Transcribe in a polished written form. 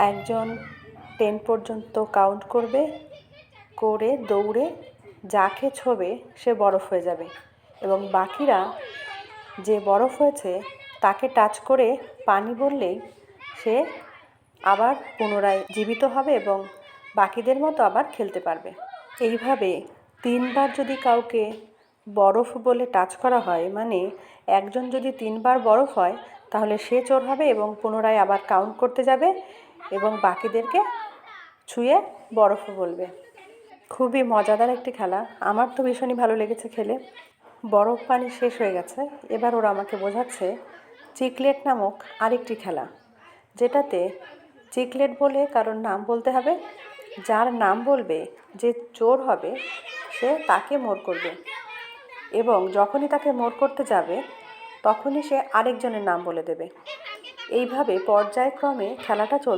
একজন 10 পর্যন্ত কাউন্ট করবে, করে দৌড়ে যাকে ছোঁবে সে বরফ হয়ে যাবে এবং বাকিরা যে বরফ হয়েছে তাকে টাচ করে পানি বললেই সে আবার পুনরায় জীবিত হবে এবং বাকিদের মতো আবার খেলতে পারবে। এইভাবে 3 বার যদি কাউকে বরফ বলে টাচ করা হয়, মানে একজন যদি 3 বার বরফ হয় তাহলে সে চোর হবে এবং পুনরায় আবার কাউন্ট করতে যাবে এবং বাকিদেরকে ছুঁয়ে বরফ বলবে। খুবই মজাদার একটি খেলা, আমার তো ভীষণই ভালো লেগেছে খেলে। বরফ পানি শেষ হয়ে গেছে, এবার ওরা আমাকে বোঝাচ্ছে চিকলেট নামক আরেকটি খেলা, যেটাতে চিকলেট বলে কারোর নাম বলতে হবে, যার নাম বলবে যে চোর হবে সে তাকে মোর করবে এবং যখনই তাকে মোর করতে যাবে তখনই সে আরেকজনের নাম বলে দেবে। এইভাবে পর্যায়ক্রমে খেলাটা